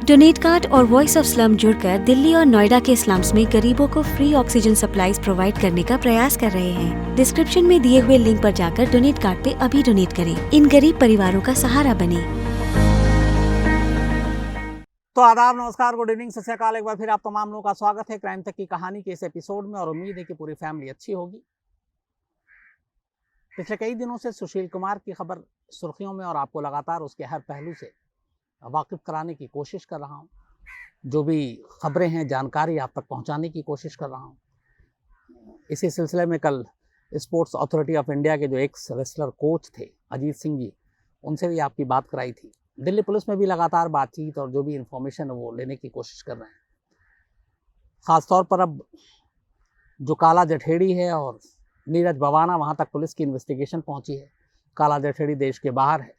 Donate card और voice of slum जुड़कर दिल्ली और नोएडा के स्लम्स में गरीबों को फ्री ऑक्सीजन सप्लाईज प्रोवाइड करने का प्रयास कर रहे हैं। डिस्क्रिप्शन में दिए हुए लिंक पर जाकर डोनेट कार्ड पे अभी डोनेट करें। इन गरीब परिवारों का सहारा बने। तो आदाब, नमस्कार, गुड इवनिंग, सत श्री अकाल। एक बार फिर आप तमाम लोगों का स्वागत है क्राइम तक की कहानी के इस एपिसोड में और उम्मीद है कि पूरी फैमिली अच्छी होगी। पिछले कई दिनों से सुशील कुमार की खबर सुर्खियों में और आपको लगातार उसके हर पहलू से वाकिफ कराने की कोशिश कर रहा हूँ। जो भी खबरें हैं, जानकारी आप तक पहुँचाने की कोशिश कर रहा हूँ। इसी सिलसिले में कल स्पोर्ट्स अथॉरिटी ऑफ इंडिया के जो एक्स रेसलर कोच थे अजीत सिंह जी, उनसे भी आपकी बात कराई थी। दिल्ली पुलिस में भी लगातार बातचीत और जो भी इंफॉर्मेशन है वो लेने की कोशिश कर रहे हैं। ख़ासतौर पर अब जो काला जठेड़ी है और नीरज बवाना, वहाँ तक पुलिस की इन्वेस्टिगेशन पहुँची है। काला जठेड़ी देश के बाहर है,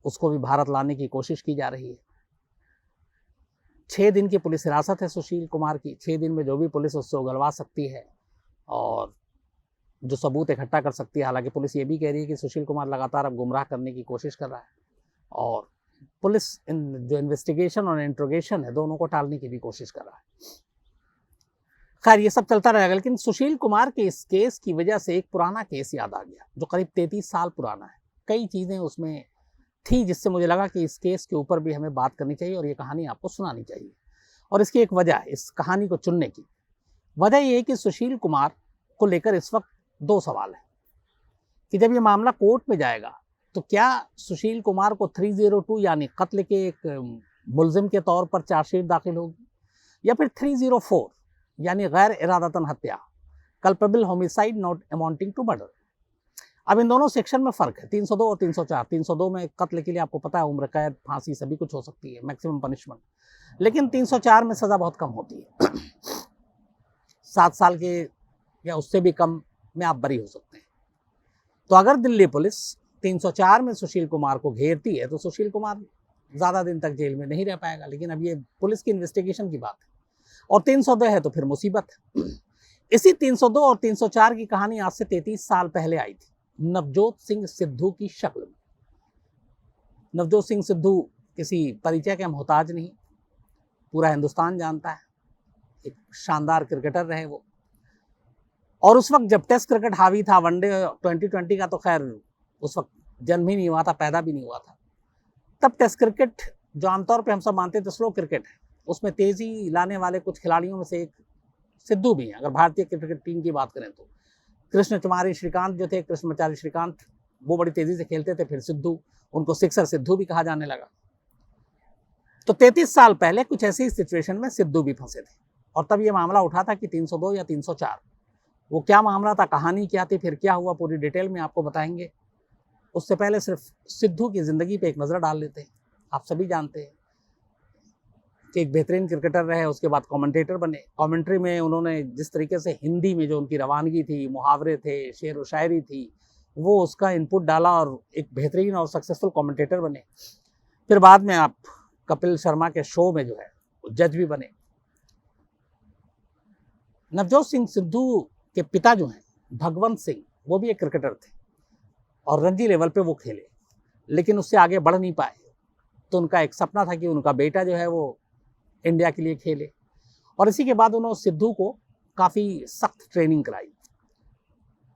उसको भी भारत लाने की कोशिश की जा रही है। 6 दिन की पुलिस हिरासत है सुशील कुमार की। 6 दिन में जो भी पुलिस उससे उगलवा सकती है और जो सबूत इकट्ठा कर सकती है। हालांकि पुलिस ये भी कह रही है कि सुशील कुमार लगातार अब गुमराह करने की कोशिश कर रहा है और पुलिस जो इन्वेस्टिगेशन और इंट्रोगेशन है दोनों को टालने की भी कोशिश कर रहा है। खैर, ये सब चलता रहेगा, लेकिन सुशील कुमार के इस केस की वजह से एक पुराना केस याद आ गया जो करीब 33 साल पुराना है। कई चीज़ें उसमें थी जिससे मुझे लगा कि इस केस के ऊपर भी हमें बात करनी चाहिए और ये कहानी आपको सुनानी चाहिए। और इसकी एक वजह है, इस कहानी को चुनने की वजह ये है कि सुशील कुमार को लेकर इस वक्त 2 सवाल हैं कि जब ये मामला कोर्ट में जाएगा तो क्या सुशील कुमार को 302 यानी कत्ल के एक मुलजिम के तौर पर चार्जशीट दाखिल होगी, या फिर 304 यानी गैर इरादतन हत्या, culpable homicide not amounting to murder. अब इन दोनों सेक्शन में फ़र्क है, 302 और 304। 302 में कत्ल के लिए आपको पता है उम्र कैद, फांसी सभी कुछ हो सकती है, मैक्सिमम पनिशमेंट। लेकिन 304 में सज़ा बहुत कम होती है 7 साल के या उससे भी कम में आप बरी हो सकते हैं। तो अगर दिल्ली पुलिस 304 में सुशील कुमार को घेरती है तो सुशील कुमार ज़्यादा दिन तक जेल में नहीं रह पाएगा। लेकिन अब ये पुलिस की इन्वेस्टिगेशन की बात है और 302 है तो फिर मुसीबत है। इसी 302 और 304 की कहानी आज से 33 साल पहले आई थी, नवजोत सिंह सिद्धू की शक्ल में। नवजोत सिंह सिद्धू किसी परिचय के मोहताज नहीं, पूरा हिंदुस्तान जानता है। एक शानदार क्रिकेटर रहे वो। और उस वक्त जब टेस्ट क्रिकेट हावी था, वनडे 2020 का तो खैर उस वक्त जन्म ही नहीं हुआ था, पैदा भी नहीं हुआ था। तब टेस्ट क्रिकेट जो आमतौर पे हम सब मानते थे स्लो क्रिकेट है, उसमें तेज़ी लाने वाले कुछ खिलाड़ियों में से एक सिद्धू भी हैं। अगर भारतीय क्रिकेट टीम की बात करें तो कृष्णकुमारी श्रीकांत जो थे, कृष्णमाचारी श्रीकांत, वो बड़ी तेज़ी से खेलते थे। फिर सिद्धू, उनको सिक्सर सिद्धू भी कहा जाने लगा। तो 33 साल पहले कुछ ऐसी सिचुएशन में सिद्धू भी फंसे थे और तब ये मामला उठा था कि 302 या 304। वो क्या मामला था, कहानी क्या थी, फिर क्या हुआ, पूरी डिटेल में आपको बताएंगे। उससे पहले सिर्फ सिद्धू की ज़िंदगी पे एक नज़र डाल लेते हैं। आप सभी जानते हैं कि एक बेहतरीन क्रिकेटर रहे, उसके बाद कमेंटेटर बने। कमेंट्री में उन्होंने जिस तरीके से हिंदी में जो उनकी रवानगी थी, मुहावरे थे, शेर व शायरी थी, वो उसका इनपुट डाला और एक बेहतरीन और सक्सेसफुल कमेंटेटर बने। फिर बाद में आप कपिल शर्मा के शो में जो है जज भी बने। नवजोत सिंह सिद्धू के पिता जो हैं भगवंत सिंह, वो भी एक क्रिकेटर थे और रणजी लेवल पे वो खेले, लेकिन उससे आगे बढ़ नहीं पाए। तो उनका एक सपना था कि उनका बेटा जो है वो इंडिया के लिए खेले और इसी के बाद उन्होंने सिद्धू को काफ़ी सख्त ट्रेनिंग कराई।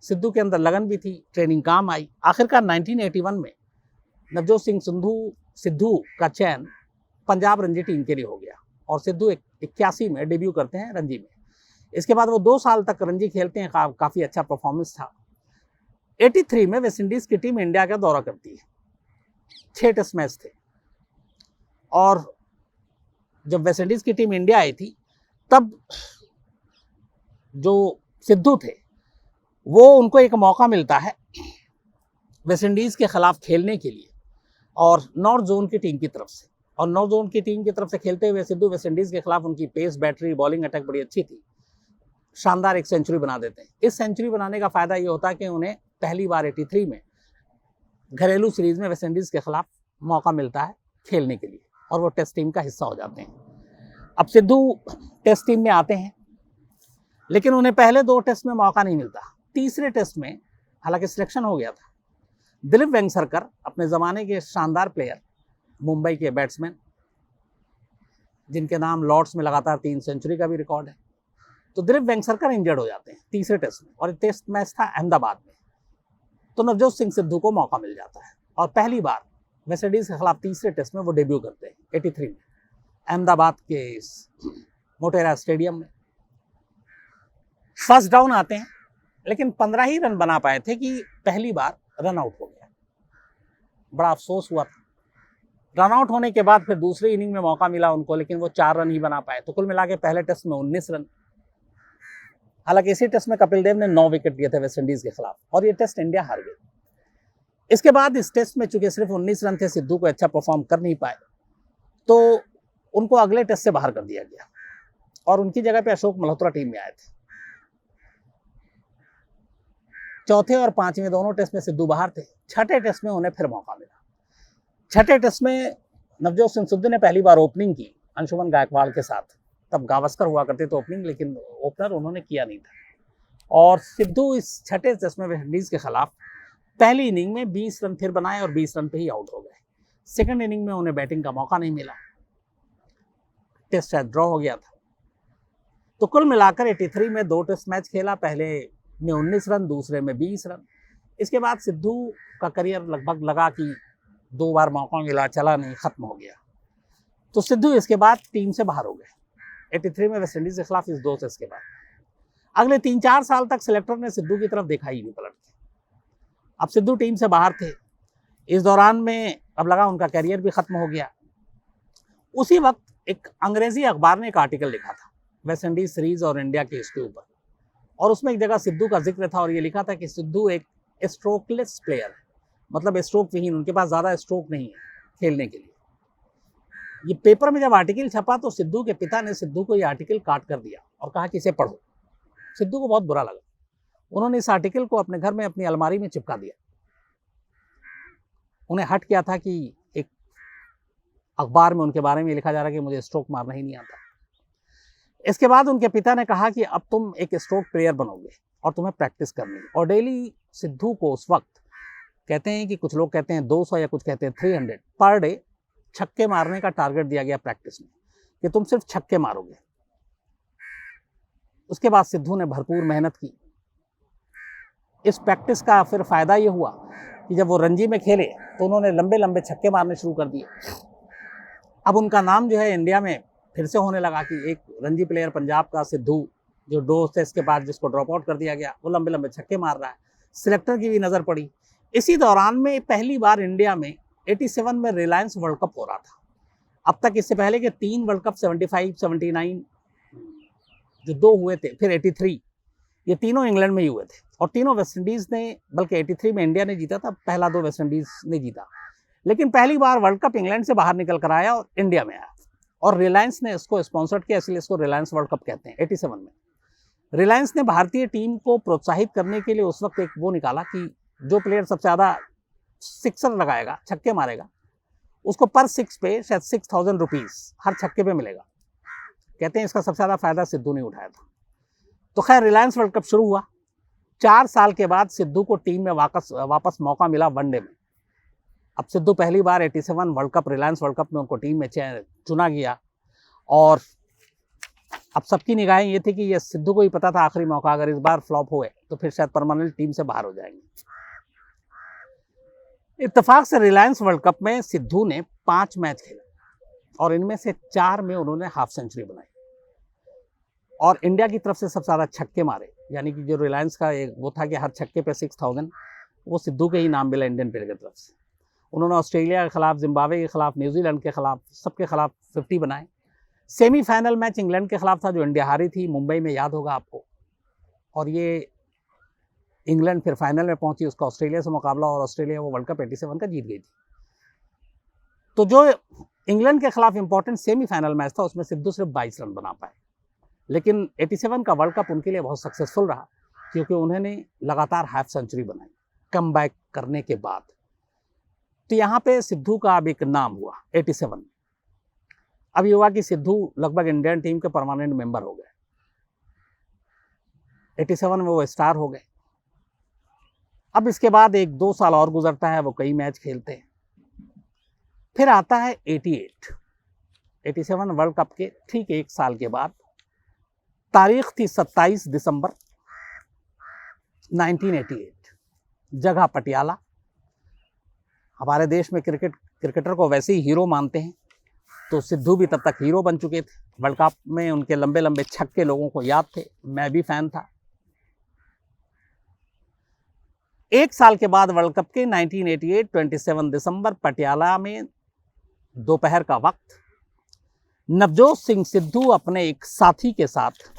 सिद्धू के अंदर लगन भी थी, ट्रेनिंग काम आई। आखिरकार 1981 में नवजोत सिंह सिद्धू का चयन पंजाब रणजी टीम के लिए हो गया और सिद्धू 81 में डेब्यू करते हैं रणजी में। इसके बाद वो 2 साल तक रणजी खेलते हैं, काफ़ी अच्छा परफॉर्मेंस था। 83 में वेस्ट इंडीज़ की टीम इंडिया का दौरा करती है। 6 टेस्ट मैच थे और जब वेस्ट इंडीज़ की टीम इंडिया आई थी तब जो सिद्धू थे वो उनको एक मौका मिलता है वेस्ट इंडीज़ के खिलाफ खेलने के लिए और नॉर्थ जोन की टीम की तरफ से। और नॉर्थ जोन की टीम की तरफ से खेलते हुए सिद्धू वेस्ट इंडीज़ के खिलाफ, उनकी पेस, बैटरी, बॉलिंग अटैक बड़ी अच्छी थी, शानदार एक सेंचुरी बना देते हैं। इस सेंचुरी बनाने का फ़ायदा ये होता है कि उन्हें पहली बार 83 में घरेलू सीरीज़ में वेस्ट इंडीज़ के खिलाफ मौका मिलता है खेलने के लिए और वो टेस्ट टीम का हिस्सा हो जाते हैं। अब सिद्धू टेस्ट टीम में आते हैं लेकिन उन्हें पहले 2 टेस्ट में मौका नहीं मिलता। तीसरे टेस्ट में हालांकि सिलेक्शन हो गया था। दिलीप वेंगसरकर अपने ज़माने के शानदार प्लेयर, मुंबई के बैट्समैन, जिनके नाम लॉर्ड्स में लगातार 3 सेंचुरी का भी रिकॉर्ड है। तो दिलीप वेंगसरकर इंजर्ड हो जाते हैं तीसरे टेस्ट में, और टेस्ट मैच था अहमदाबाद में। तो नवजोत सिंह सिद्धू को मौका मिल जाता है और पहली बार वेस्टइंडीज के खिलाफ तीसरे टेस्ट में वो डेब्यू करते हैं 83 में अहमदाबाद के मोटेरा स्टेडियम में। फर्स्ट डाउन आते हैं, लेकिन 15 ही रन बना पाए थे कि पहली बार रन आउट हो गया। बड़ा अफसोस हुआ था। रन आउट होने के बाद फिर दूसरी इनिंग में मौका मिला उनको, लेकिन वो 4 रन ही बना पाए। तो कुल मिला के पहले टेस्ट में 19 रन। हालांकि इसी टेस्ट में कपिल देव ने 9 विकेट लिए थे वेस्टइंडीज के खिलाफ, और ये टेस्ट इंडिया हार गई। इसके बाद इस टेस्ट में चूंकि सिर्फ 19 रन थे, सिद्धू को अच्छा परफॉर्म कर नहीं पाए, तो उनको अगले टेस्ट से बाहर कर दिया गया और उनकी जगह पे अशोक मल्होत्रा टीम में आए थे। चौथे और पांचवें दोनों टेस्ट में सिद्धू बाहर थे। छठे टेस्ट में उन्हें फिर मौका मिला। छठे टेस्ट में नवजोत सिंह सिद्धू ने पहली बार ओपनिंग की अंशुमन गायकवाड़ के साथ। तब गावस्कर हुआ करते थे ओपनिंग, लेकिन ओपनर उन्होंने किया नहीं था। और सिद्धू इस छठे टेस्ट में वेस्टइंडीज के खिलाफ पहली इनिंग में 20 रन फिर बनाए और 20 रन पे ही आउट हो गए। सेकंड इनिंग में उन्हें बैटिंग का मौका नहीं मिला, टेस्ट शायद ड्रॉ हो गया था। तो कुल मिलाकर 83 में 2 टेस्ट मैच खेला, पहले में 19 रन, दूसरे में 20 रन। इसके बाद सिद्धू का करियर लगभग लगा कि 2 बार मौका मिला, चला नहीं, खत्म हो गया। तो सिद्धू इसके बाद टीम से बाहर हो गए 83 में वेस्टइंडीज के खिलाफ इस 2 टेस्ट के बाद। अगले 3-4 साल तक सिलेक्टर ने सिद्धू की तरफ देखा ही नहीं पलट के। अब सिद्धू टीम से बाहर थे। इस दौरान में अब लगा उनका करियर भी खत्म हो गया। उसी वक्त एक अंग्रेजी अखबार ने एक आर्टिकल लिखा था वेस्टइंडीज सीरीज और इंडिया के इसके ऊपर, और उसमें एक जगह सिद्धू का जिक्र था और ये लिखा था कि सिद्धू एक स्ट्रोकलेस प्लेयर है, मतलब स्ट्रोक विहीन, उनके पास ज़्यादा स्ट्रोक नहीं है खेलने के लिए। ये पेपर में जब आर्टिकल छपा तो सिद्धू के पिता ने सिद्धू को ये आर्टिकल काट कर दिया और कहा कि इसे पढ़ो। सिद्धू को बहुत बुरा लगा। उन्होंने इस आर्टिकल को अपने घर में अपनी अलमारी में चिपका दिया। उन्हें हट किया था कि एक अखबार में उनके बारे में लिखा जा रहा है कि मुझे स्ट्रोक मारना ही नहीं आता। इसके बाद उनके पिता ने कहा कि अब तुम एक स्ट्रोक प्लेयर बनोगे और तुम्हें प्रैक्टिस करनी है। और डेली सिद्धू को उस वक्त कहते हैं कि कुछ लोग कहते हैं 200 या कुछ कहते हैं 300 पर डे छक्के मारने का टारगेट दिया गया प्रैक्टिस में, कि तुम सिर्फ छक्के मारोगे। उसके बाद सिद्धू ने भरपूर मेहनत की। इस प्रैक्टिस का फिर फायदा ये हुआ कि जब वो रणजी में खेले तो उन्होंने लंबे लंबे छक्के मारने शुरू कर दिए। अब उनका नाम जो है इंडिया में फिर से होने लगा कि एक रणजी प्लेयर पंजाब का सिद्धू, जो 2 टेस्ट के बाद जिसको ड्रॉप आउट कर दिया गया, वो लंबे लंबे छक्के मार रहा है। सिलेक्टर की भी नज़र पड़ी। इसी दौरान में पहली बार इंडिया में 87 में रिलायंस वर्ल्ड कप हो रहा था। अब तक इससे पहले के 3 वर्ल्ड कप 75, 79 जो 2 हुए थे, फिर 83, ये तीनों इंग्लैंड में ही हुए थे और तीनों वेस्टइंडीज ने, बल्कि 83 में इंडिया ने जीता था, पहला 2 वेस्टइंडीज ने जीता। लेकिन पहली बार वर्ल्ड कप इंग्लैंड से बाहर निकल कर आया और इंडिया में आया, और रिलायंस ने इसको स्पॉन्सर्ड किया, इसलिए इसको रिलायंस वर्ल्ड कप कहते हैं। 87 में रिलायंस ने भारतीय टीम को प्रोत्साहित करने के लिए उस वक्त एक वो निकाला कि जो प्लेयर सबसे ज़्यादा सिक्सर लगाएगा, छक्के मारेगा, उसको पर 6 पे शायद 6000 रुपीज़ हर छक्के पे मिलेगा। कहते हैं इसका सबसे ज़्यादा फायदा सिद्धू ने उठाया था। तो खैर रिलायंस वर्ल्ड कप शुरू हुआ। 4 साल के बाद सिद्धू को टीम में वापस मौका मिला वनडे में। अब सिद्धू पहली बार 87 world cup, Reliance world cup में उनको टीम में चुना गया। और अब सबकी निगाहें ये थी कि ये सिद्धू को ही पता था आखिरी मौका, अगर इस बार फ्लॉप हुए तो फिर शायद परमानेंट टीम से बाहर हो जाएंगे। इत्तेफाक से रिलायंस वर्ल्ड कप में सिद्धू ने 5 मैच खेले और इनमें से 4 में उन्होंने हाफ सेंचुरी बनाई और इंडिया की तरफ से सबसे ज़्यादा छक्के मारे। यानी कि जो रिलायंस का एक वो था कि हर छक्के पे 6000, वो सिद्धू के ही नाम मिला इंडियन प्लेयर की तरफ से। उन्होंने ऑस्ट्रेलिया के खिलाफ, जिम्बाब्वे के खिलाफ, न्यूजीलैंड के खिलाफ, सबके खिलाफ 50 बनाए। सेमीफाइनल मैच इंग्लैंड के खिलाफ था जो इंडिया हारी थी मुंबई में, याद होगा आपको। और ये इंग्लैंड फिर फाइनल में पहुंची, उसका ऑस्ट्रेलिया से मुकाबला, और ऑस्ट्रेलिया वो वर्ल्ड कप 87 का जीत गई थी। तो जो इंग्लैंड के खिलाफ इंपॉर्टेंट सेमीफाइनल मैच था उसमें सिद्धू सिर्फ 22 रन बना पाए। लेकिन 87 का वर्ल्ड कप उनके लिए बहुत सक्सेसफुल रहा क्योंकि उन्होंने लगातार हाफ सेंचुरी बनाई कम बैक करने के बाद। तो यहाँ पे सिद्धू का अब एक नाम हुआ 87। अब ये हुआ कि सिद्धू लगभग इंडियन टीम के परमानेंट मेंबर हो गए। 87 में वो स्टार हो गए। अब इसके बाद 1-2 साल और गुजरता है, वो कई मैच खेलते हैं। फिर आता है 88। 87 वर्ल्ड कप के ठीक एक साल के बाद, तारीख थी 27 दिसंबर 1988, जगह पटियाला। हमारे देश में क्रिकेटर को वैसे ही हीरो मानते हैं, तो सिद्धू भी तब तक हीरो बन चुके थे। वर्ल्ड कप में उनके लंबे लंबे छक्के लोगों को याद थे, मैं भी फैन था। एक साल के बाद वर्ल्ड कप के 1988 27 दिसंबर पटियाला में दोपहर का वक्त, नवजोत सिंह सिद्धू अपने एक साथी के साथ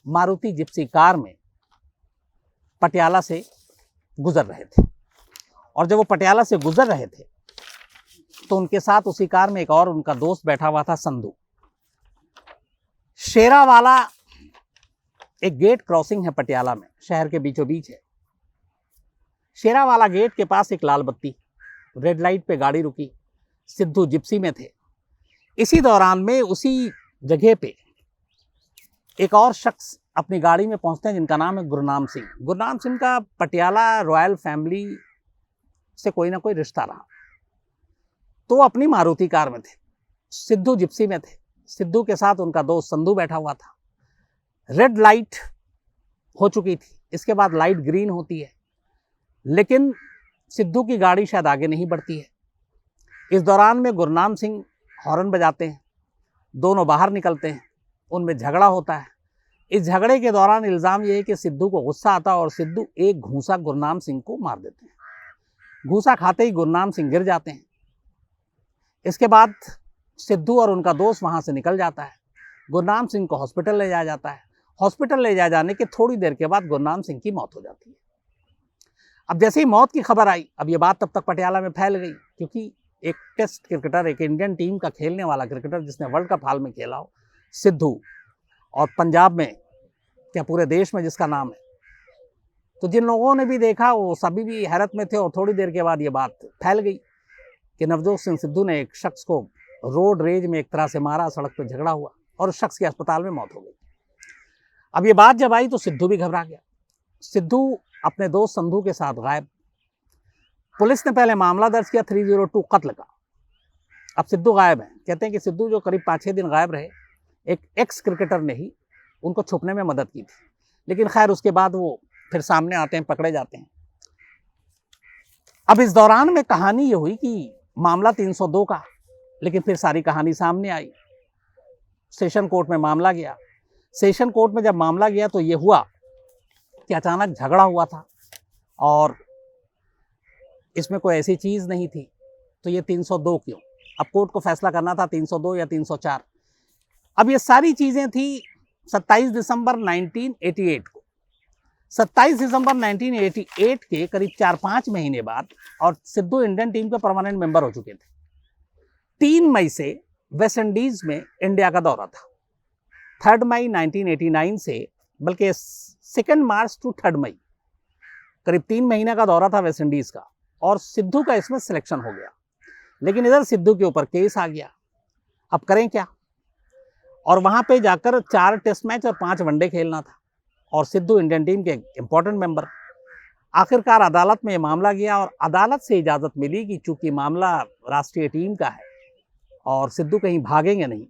मारुति जिप्सी कार में पटियाला से गुजर रहे थे। और जब वो पटियाला से गुजर रहे थे तो उनके साथ उसी कार में एक और उनका दोस्त बैठा हुआ था, संधू। शेरावाला एक गेट क्रॉसिंग है पटियाला में, शहर के बीचों बीच है। शेरावाला गेट के पास एक लाल बत्ती, रेड लाइट पे गाड़ी रुकी, सिद्धू जिप्सी में थे। इसी दौरान में उसी जगह पे एक और शख्स अपनी गाड़ी में पहुंचते हैं जिनका नाम है गुरनाम सिंह। गुरनाम सिंह का पटियाला रॉयल फैमिली से कोई ना कोई रिश्ता रहा, तो वो अपनी मारुति कार में थे, सिद्धू जिप्सी में थे। सिद्धू के साथ उनका दोस्त संधू बैठा हुआ था। रेड लाइट हो चुकी थी, इसके बाद लाइट ग्रीन होती है, लेकिन सिद्धू की गाड़ी शायद आगे नहीं बढ़ती है। इस दौरान में गुरनाम सिंह हॉर्न बजाते हैं, दोनों बाहर निकलते हैं, उनमें झगड़ा होता है। इस झगड़े के दौरान इल्ज़ाम ये है कि सिद्धू को गुस्सा आता है और सिद्धू एक घूंसा गुरनाम सिंह को मार देते हैं। घूंसा खाते ही गुरनाम सिंह गिर जाते हैं। इसके बाद सिद्धू और उनका दोस्त वहाँ से निकल जाता है। गुरनाम सिंह को हॉस्पिटल ले जाया जाता है। हॉस्पिटल ले जाए जाने के थोड़ी देर के बाद गुरनाम सिंह की मौत हो जाती है। अब जैसे ही मौत की खबर आई, अब ये बात तब तक पटियाला में फैल गई, क्योंकि एक टेस्ट क्रिकेटर, एक इंडियन टीम का खेलने वाला क्रिकेटर जिसने वर्ल्ड कप हाल में खेला हो, सिद्धू, और पंजाब में क्या पूरे देश में जिसका नाम है, तो जिन लोगों ने भी देखा वो सभी भी हैरत में थे। और थोड़ी देर के बाद ये बात फैल गई कि नवजोत सिंह सिद्धू ने एक शख्स को रोड रेज में एक तरह से मारा, सड़क पर झगड़ा हुआ और उस शख्स की अस्पताल में मौत हो गई। अब ये बात जब आई तो सिद्धू भी घबरा गया। सिद्धू अपने दोस्त संधू के साथ गायब। पुलिस ने पहले मामला दर्ज किया 302 कत्ल का। अब सिद्धू गायब हैं। कहते हैं कि सिद्धू जो करीब 5-6 दिन गायब रहे, एक एक्स क्रिकेटर ने ही उनको छुपने में मदद की थी, लेकिन खैर उसके बाद वो फिर सामने आते हैं, पकड़े जाते हैं। अब इस दौरान में कहानी ये हुई कि मामला 302 का, लेकिन फिर सारी कहानी सामने आई। सेशन कोर्ट में मामला गया। सेशन कोर्ट में जब मामला गया तो ये हुआ कि अचानक झगड़ा हुआ था और इसमें कोई ऐसी चीज़ नहीं थी, तो ये 302 क्यों? अब कोर्ट को फैसला करना था 302 या 304। अब ये सारी चीज़ें थी 27 दिसंबर 1988 को। 27 दिसंबर 1988 के करीब 4-5 महीने बाद, और सिद्धू इंडियन टीम के परमानेंट मेंबर हो चुके थे। 3 मई से वेस्ट इंडीज में इंडिया का दौरा था। 3 मई 1989 से, बल्कि 2 मार्च टू 3 मई, करीब 3 महीने का दौरा था वेस्ट इंडीज का, और सिद्धू का इसमें सिलेक्शन हो गया। लेकिन इधर सिद्धू के ऊपर केस आ गया। अब करें क्या? और वहां पे जाकर 4 टेस्ट मैच और 5 वनडे खेलना था, और सिद्धू इंडियन टीम के इंपॉर्टेंट मेंबर। आखिरकार अदालत में ये मामला गया और अदालत से इजाज़त मिली कि चूंकि मामला राष्ट्रीय टीम का है और सिद्धू कहीं भागेंगे नहीं,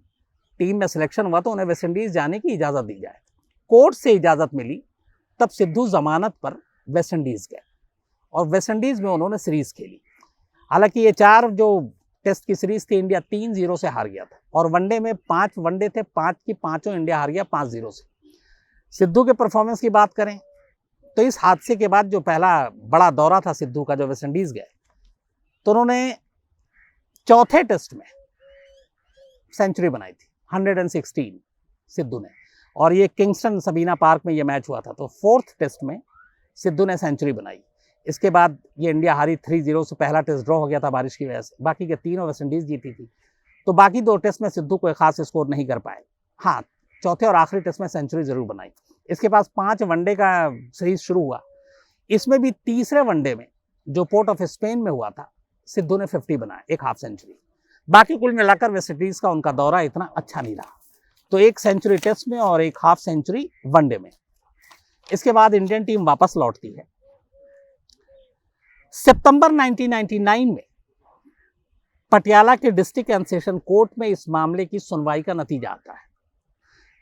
टीम में सिलेक्शन हुआ तो उन्हें वेस्ट इंडीज़ जाने की इजाज़त दी जाए। कोर्ट से इजाज़त मिली, तब सिद्धू जमानत पर वेस्ट इंडीज़ गए और वेस्ट इंडीज़ में उन्होंने सीरीज़ खेली। हालांकि ये 4 जो टेस्ट की सीरीज़ थी, इंडिया 3-0 से हार गया था, और वनडे में 5 वनडे थे, 5 की 5 इंडिया हार गया 5-0 से। सिद्धू के परफॉर्मेंस की बात करें तो इस हादसे के बाद जो पहला बड़ा दौरा था सिद्धू का, जो वेस्ट इंडीज़ गए, तो उन्होंने चौथे टेस्ट में सेंचुरी बनाई थी, 116 सिद्धू ने, और ये किंगस्टन सबीना पार्क में ये मैच हुआ था। तो 4th टेस्ट में सिद्धू ने सेंचुरी बनाई। इसके बाद ये इंडिया हारी 3-0 से, पहला टेस्ट ड्रॉ हो गया था बारिश की वजह से, बाकी के 3 वेस्ट इंडीज़ जीती थी। तो बाकी 2 टेस्ट में सिद्धू कोई खास स्कोर नहीं कर पाए। हाँ, चौथे और आखिरी टेस्ट में सेंचुरी जरूर बनाई। इसके पास 5 वनडे का सीरीज शुरू हुआ। इसमें भी तीसरे वनडे में जो पोर्ट ऑफ स्पेन में हुआ था, सिद्धू ने 50 बनाया, 1 हाफ सेंचुरी। बाकी कुल मिलाकर वेस्ट इंडीज़ का उनका दौरा इतना अच्छा नहीं रहा, तो 1 सेंचुरी टेस्ट में और 1 हाफ सेंचुरी वनडे में। इसके बाद इंडियन टीम वापस लौटती है। सितंबर 1999 में पटियाला के डिस्ट्रिक्ट एंड सेशन कोर्ट में इस मामले की सुनवाई का नतीजा आता है।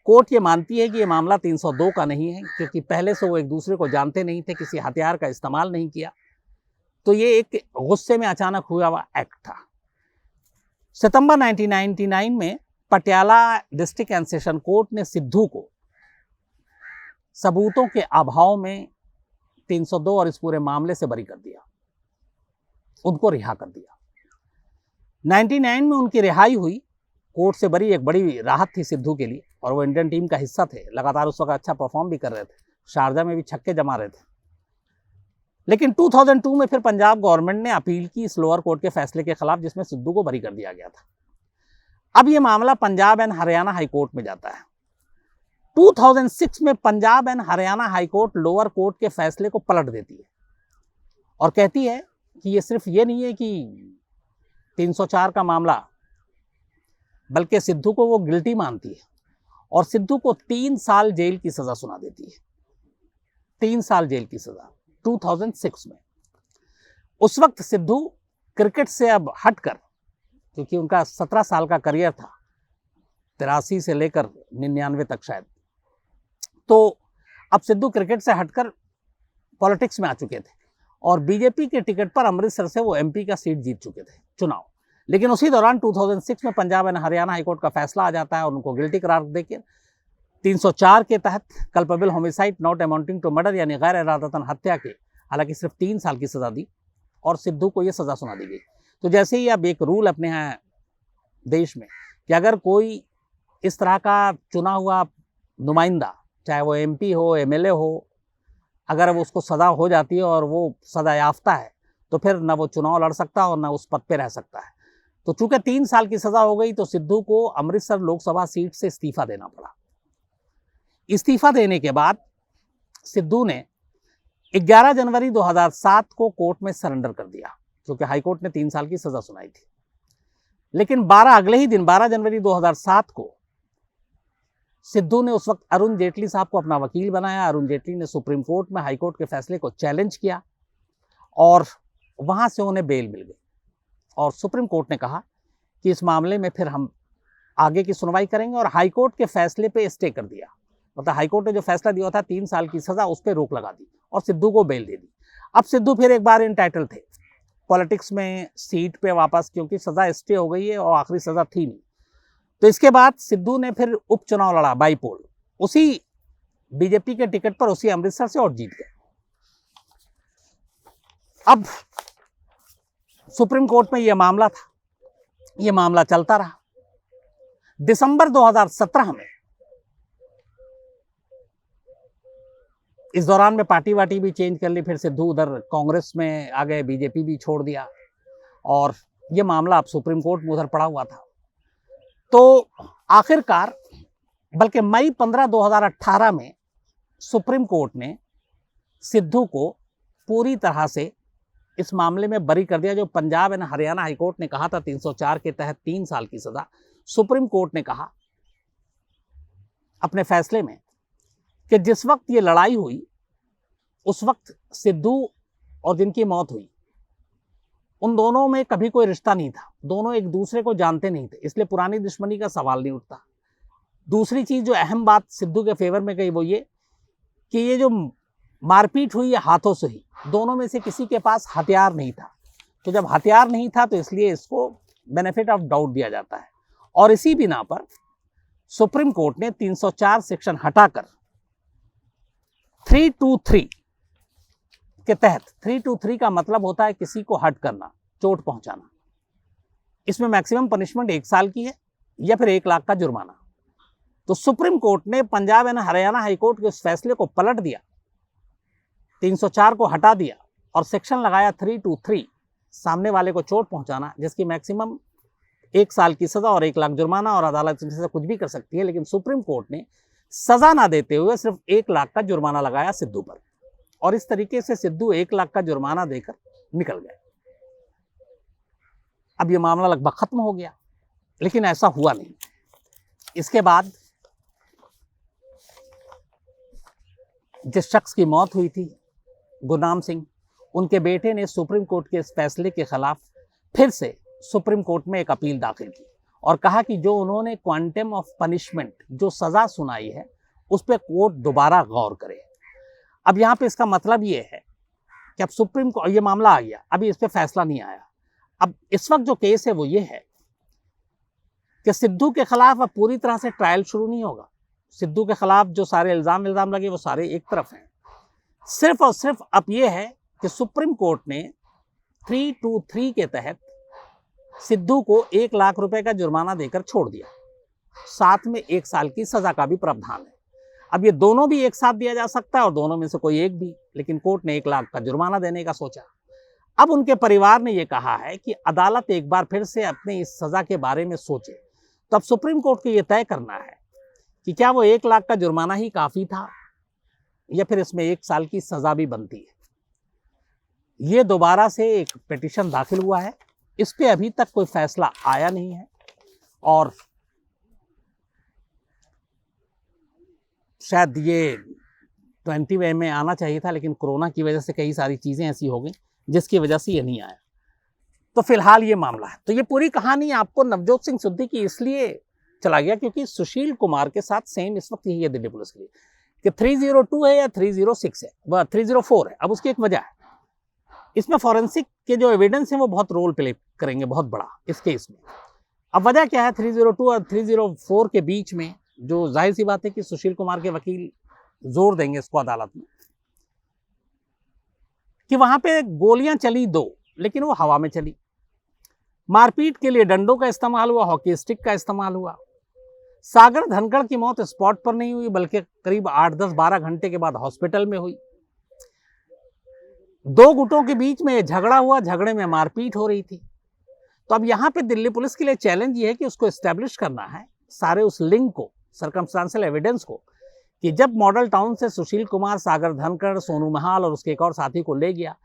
कोर्ट ये मानती है कि ये मामला 302 का नहीं है, क्योंकि पहले से वो एक दूसरे को जानते नहीं थे, किसी हथियार का इस्तेमाल नहीं किया, तो ये एक गुस्से में अचानक हुआ हुआ एक्ट था। सितंबर 1999 में Patiala district and session court ने सिद्धू को सबूतों के अभाव में 302 और इस पूरे मामले से बरी कर दिया, उनको रिहा कर दिया। 99 में उनकी रिहाई हुई, कोर्ट से बरी एक बड़ी राहत थी सिद्धू के लिए, और वो इंडियन टीम का हिस्सा थे, लगातार उस वक्त अच्छा परफॉर्म भी कर रहे थे, शारजा में भी छक्के जमा रहे थे। लेकिन 2002 में फिर पंजाब गवर्नमेंट ने अपील की इस लोअर कोर्ट के फैसले के खिलाफ, जिसमें सिद्धू को बरी कर दिया गया था। अब ये मामला Punjab and Haryana high court में जाता है। 2006 में Punjab and Haryana high court lower court के फैसले को पलट देती है और कहती है कि ये सिर्फ ये नहीं है कि 304 का मामला, बल्कि सिद्धू को वो गिल्टी मानती है और सिद्धू को 3 साल जेल की सजा सुना देती है। 3 साल जेल की सजा 2006 में। उस वक्त सिद्धू क्रिकेट से अब हटकर, क्योंकि उनका 17 साल का करियर था, 83 से लेकर 99 तक शायद, तो अब सिद्धू क्रिकेट से हटकर पॉलिटिक्स में आ चुके थे और बीजेपी के टिकट पर अमृतसर से वो एमपी का सीट जीत चुके थे चुनाव। लेकिन उसी दौरान 2006 में पंजाब एंड हरियाणा हाईकोर्ट का फैसला आ जाता है और उनको गिल्टी करार देकर 304 के तहत culpable homicide not amounting to murder, यानी गैर इरादतन हत्या के, हालांकि सिर्फ 3 साल की सजा दी और सिद्धू को ये सजा सुना दी गई। तो जैसे ही अब एक रूल अपने यहाँ देश में कि अगर कोई इस तरह का चुना हुआ नुमाइंदा, चाहे वो एमपी हो, एमएलए हो, अगर वो उसको सजा हो जाती है और वो सजा याफ्ता है, तो फिर ना वो चुनाव लड़ सकता और ना उस पद पे रह सकता है। तो चूंकि 3 साल की सजा हो गई, तो सिद्धू को अमृतसर लोकसभा सीट से इस्तीफा देना पड़ा। इस्तीफा देने के बाद सिद्धू ने 11 जनवरी 2007 को कोर्ट में सरेंडर कर दिया, क्योंकि हाईकोर्ट ने 3 साल की सजा सुनाई थी। लेकिन अगले ही दिन 12 जनवरी 2007 को सिद्धू ने उस वक्त अरुण जेटली साहब को अपना वकील बनाया। अरुण जेटली ने सुप्रीम कोर्ट में हाईकोर्ट के फैसले को चैलेंज किया और वहां से उन्हें बेल मिल गई और सुप्रीम कोर्ट ने कहा कि इस मामले में फिर हम आगे की सुनवाई करेंगे और हाईकोर्ट के फैसले पे स्टे कर दिया। मतलब हाईकोर्ट ने जो फैसला दिया था 3 साल की सजा, उस पर रोक लगा दी और सिद्धू को बेल दे दी। अब सिद्धू फिर एक बार इनटाइटल थे पॉलिटिक्स में सीट पे वापस, क्योंकि सजा स्टे हो गई है और आखिरी सजा थी नहीं। तो इसके बाद सिद्धू ने फिर उपचुनाव लड़ा बाईपोल, उसी बीजेपी के टिकट पर, उसी अमृतसर से, और जीत गए। अब सुप्रीम कोर्ट में यह मामला था, यह मामला चलता रहा। दिसंबर 2017 में, इस दौरान में पार्टी वाटी भी चेंज कर ली, फिर सिद्धू उधर कांग्रेस में आ गए, बीजेपी भी छोड़ दिया और यह मामला अब सुप्रीम कोर्ट में उधर पड़ा हुआ था। तो आखिरकार, बल्कि मई 15, 2018 में सुप्रीम कोर्ट ने सिद्धू को पूरी तरह से इस मामले में बरी कर दिया। जो पंजाब एंड हरियाणा हाईकोर्ट ने कहा था 304 के तहत 3 साल की सजा, सुप्रीम कोर्ट ने कहा अपने फैसले में कि जिस वक्त ये लड़ाई हुई, उस वक्त सिद्धू और जिनकी मौत हुई, उन दोनों में कभी कोई रिश्ता नहीं था, दोनों एक दूसरे को जानते नहीं थे, इसलिए पुरानी दुश्मनी का सवाल नहीं उठता। दूसरी चीज जो अहम बात सिद्धू के फेवर में कही, वो ये कि ये जो मारपीट हुई, ये हाथों से ही, दोनों में से किसी के पास हथियार नहीं था। तो जब हथियार नहीं था, तो इसलिए इसको बेनिफिट ऑफ डाउट दिया जाता है और इसी बिना पर सुप्रीम कोर्ट ने 304 सेक्शन हटाकर 323 के तहत, 323 का मतलब होता है किसी को हर्ट करना, चोट पहुंचाना। इसमें मैक्सिमम पनिशमेंट 1 साल की है या फिर 1 लाख का जुर्माना। तो सुप्रीम कोर्ट ने पंजाब एंड हरियाणा हाईकोर्ट के उस फैसले को पलट दिया, 304 को हटा दिया और सेक्शन लगाया 323, सामने वाले को चोट पहुंचाना, जिसकी मैक्सिमम 1 साल की सजा और 1 लाख जुर्माना, और अदालत से कुछ भी कर सकती है। लेकिन सुप्रीम कोर्ट ने सजा ना देते हुए सिर्फ 1 लाख का जुर्माना लगाया सिद्धू पर, और इस तरीके से सिद्धू 1 लाख का जुर्माना देकर निकल गए। अब यह मामला लगभग खत्म हो गया, लेकिन ऐसा हुआ नहीं। इसके बाद जिस शख्स की मौत हुई थी, गुरनाम सिंह, उनके बेटे ने सुप्रीम कोर्ट के इस फैसले के खिलाफ फिर से सुप्रीम कोर्ट में एक अपील दाखिल की और कहा कि जो उन्होंने क्वांटम ऑफ पनिशमेंट, जो सज़ा सुनाई है, उस पर कोर्ट दोबारा गौर करे। अब यहाँ पे इसका मतलब ये है कि अब सुप्रीम कोर्ट, ये मामला आ गया, अभी इस पर फैसला नहीं आया। अब इस वक्त जो केस है वो ये है कि सिद्धू के खिलाफ अब पूरी तरह से ट्रायल शुरू नहीं होगा। सिद्धू के खिलाफ जो सारे इल्ज़ाम लगे वो सारे एक तरफ हैं। सिर्फ और सिर्फ अब ये है कि सुप्रीम कोर्ट ने 323 के तहत सिद्धू को 1 लाख रुपए का जुर्माना देकर छोड़ दिया, साथ में 1 साल की सजा का भी प्रावधान है। अब ये दोनों भी एक साथ दिया जा सकता है और दोनों में से कोई एक भी, लेकिन कोर्ट ने 1 लाख का जुर्माना देने का सोचा। अब उनके परिवार ने ये कहा है कि अदालत एक बार फिर से अपने इस सजा के बारे में सोचे। तो अब सुप्रीम कोर्ट को ये तय करना है कि क्या वो 1 लाख का जुर्माना ही काफी था या फिर इसमें 1 साल की सजा भी बनती है। ये दोबारा से एक पिटीशन दाखिल हुआ है, इस पे अभी तक कोई फैसला आया नहीं है और शायद ये 20 में आना चाहिए था, लेकिन कोरोना की वजह से कई सारी चीज़ें ऐसी हो गई जिसकी वजह से ये नहीं आया। तो फिलहाल ये मामला है। तो ये पूरी कहानी आपको नवजोत सिंह सिद्धू की इसलिए चला गया क्योंकि सुशील कुमार के साथ सेम इस वक्त यही है दिल्ली पुलिस के लिए कि 302 है या 306 है, वह 304 है। अब उसकी एक वजह है, इसमें फॉरेंसिक के जो एविडेंस हैं वो बहुत रोल प्ले करेंगे, बहुत बड़ा इस केस में। अब वजह क्या है 302 और 304 के बीच में, जो जाहिर सी बात है कि सुशील कुमार के वकील जोर देंगे इसको अदालत में कि वहां पे गोलियां चली 2, लेकिन वो हवा में चली। मारपीट के लिए डंडों का इस्तेमाल हुआ, हॉकी स्टिक का इस्तेमाल हुआ। सागर धनखड़ की मौत स्पॉट पर नहीं हुई बल्कि करीब 8, 10, 12 घंटे के बाद हॉस्पिटल में हुई। 2 गुटों के बीच में झगड़ा हुआ, झगड़े में मारपीट हो रही थी। तो अब यहाँ पे दिल्ली पुलिस के लिए चैलेंज ये है कि उसको एस्टेब्लिश करना है सारे उस लिंक को, सर्कमस्टांशियल एविडेंस को, कि जब मॉडल टाउन से सुशील कुमार सागर धनखड़, सोनू महाल और उसके एक और साथी को ले गया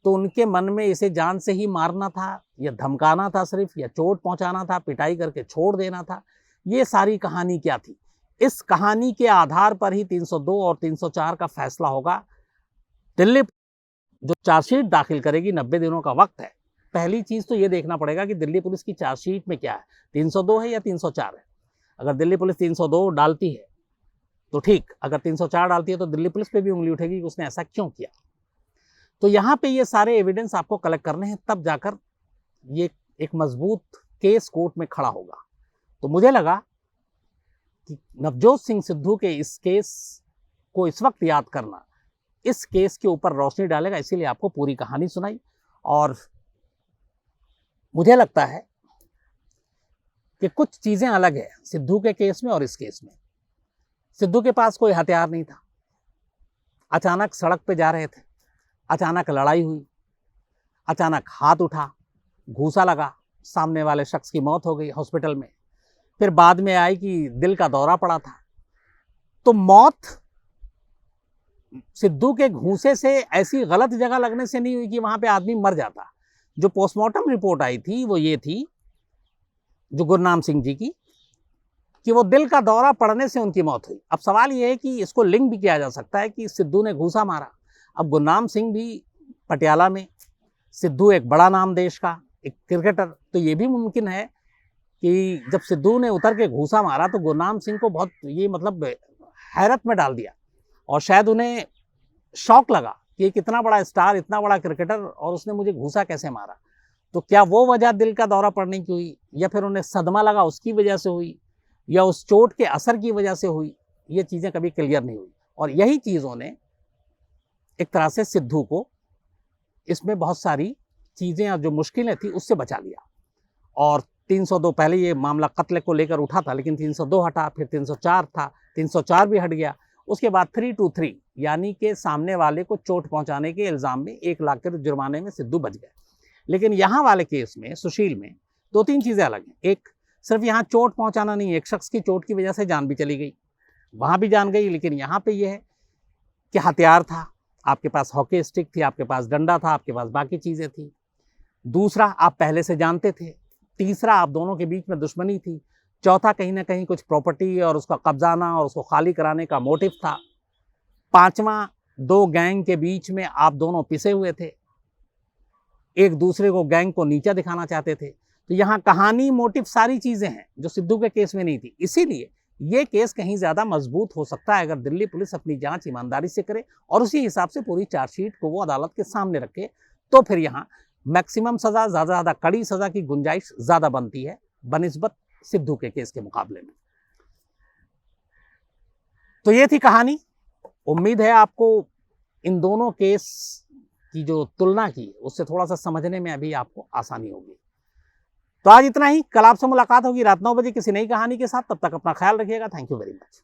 तो उनके मन में इसे जान से ही मारना था या धमकाना था सिर्फ, या चोट पहुंचाना था, पिटाई करके छोड़ देना था। ये सारी कहानी क्या थी? इस कहानी के आधार पर ही 302 और 304 का फैसला होगा। दिल्ली जो चार्जशीट दाखिल करेगी, 90 दिनों का वक्त है। पहली चीज तो ये देखना पड़ेगा कि दिल्ली पुलिस की चार्जशीट में क्या है, 302 है या 304 है। अगर दिल्ली पुलिस 302 डालती है तो ठीक, अगर 304 डालती है तो दिल्ली पुलिस पे भी उंगली उठेगी कि उसने ऐसा क्यों किया। तो यहाँ पे ये सारे एविडेंस आपको कलेक्ट करने हैं, तब जाकर ये एक मजबूत केस कोर्ट में खड़ा होगा। तो मुझे लगा कि नवजोत सिंह सिद्धू के इस केस को इस वक्त याद करना इस केस के ऊपर रोशनी डालेगा, इसीलिए आपको पूरी कहानी सुनाई। और मुझे लगता है कि कुछ चीजें अलग है सिद्धू के केस में और इस केस में। सिद्धू के पास कोई हथियार नहीं था, अचानक सड़क पे जा रहे थे, अचानक लड़ाई हुई, अचानक हाथ उठा, घूसा लगा, सामने वाले शख्स की मौत हो गई हॉस्पिटल में। फिर बाद में आई कि दिल का दौरा पड़ा था। तो मौत सिद्धू के घूसे से ऐसी गलत जगह लगने से नहीं हुई कि वहां पे आदमी मर जाता। जो पोस्टमार्टम रिपोर्ट आई थी वो ये थी, जो गुरनाम सिंह जी की, कि वो दिल का दौरा पड़ने से उनकी मौत हुई। अब सवाल ये है कि इसको लिंक भी किया जा सकता है कि सिद्धू ने घूसा मारा। अब गुरनाम सिंह भी पटियाला में, सिद्धू एक बड़ा नाम देश का, एक क्रिकेटर, तो ये भी मुमकिन है कि जब सिद्धू ने उतर के घूसा मारा तो गुरनाम सिंह को बहुत ये मतलब हैरत में डाल दिया और शायद उन्हें शौक लगा कि एक इतना बड़ा स्टार, इतना बड़ा क्रिकेटर, और उसने मुझे घूसा कैसे मारा। तो क्या वो वजह दिल का दौरा पड़ने की हुई, या फिर उन्हें सदमा लगा उसकी वजह से हुई, या उस चोट के असर की वजह से हुई? ये चीज़ें कभी क्लियर नहीं हुई। और यही चीज़ों ने एक तरह से सिद्धू को इसमें बहुत सारी चीज़ें और जो मुश्किलें थी उससे बचा लिया। और 302, पहले ये मामला कत्ल को लेकर उठा था, लेकिन 302 हटा, फिर 304 था, 304 भी हट गया। उसके बाद 323 यानी कि सामने वाले को चोट पहुंचाने के इल्ज़ाम में 1 लाख के जुर्माने में सिद्धू बच गए। लेकिन यहाँ वाले केस में, सुशील में, 2-3 चीज़ें अलग हैं। एक, सिर्फ यहाँ चोट पहुंचाना नहीं, एक शख्स की चोट की वजह से जान भी चली गई, वहाँ भी जान गई। लेकिन यहाँ पे ये है कि हथियार था, आपके पास हॉकी स्टिक थी, आपके पास डंडा था, आपके पास बाकी चीज़ें थी। दूसरा, आप पहले से जानते थे। तीसरा, आप दोनों के बीच में दुश्मनी थी। चौथा, कहीं ना कहीं कुछ प्रॉपर्टी और उसका कब्जाना और उसको खाली कराने का मोटिव था। पांचवा, 2 गैंग के बीच में आप दोनों पिसे हुए थे, एक दूसरे को, गैंग को नीचा दिखाना चाहते थे। तो यहाँ कहानी, मोटिव, सारी चीजें हैं जो सिद्धू के केस में नहीं थी। इसीलिए ये केस कहीं ज्यादा मजबूत हो सकता है अगर दिल्ली पुलिस अपनी जांच ईमानदारी से करे और उसी हिसाब से पूरी चार्जशीट को वो अदालत के सामने रखे, तो फिर यहाँ मैक्सिमम सजा, ज्यादा कड़ी सजा की गुंजाइश ज्यादा बनती है बनिस्बत सिद्धू के केस के मुकाबले में। तो ये थी कहानी। उम्मीद है आपको इन दोनों केस की जो तुलना की उससे थोड़ा सा समझने में अभी आपको आसानी होगी। तो आज इतना ही। कल आपसे मुलाकात होगी रात 9 बजे किसी नई कहानी के साथ। तब तक अपना ख्याल रखिएगा। Thank you very much.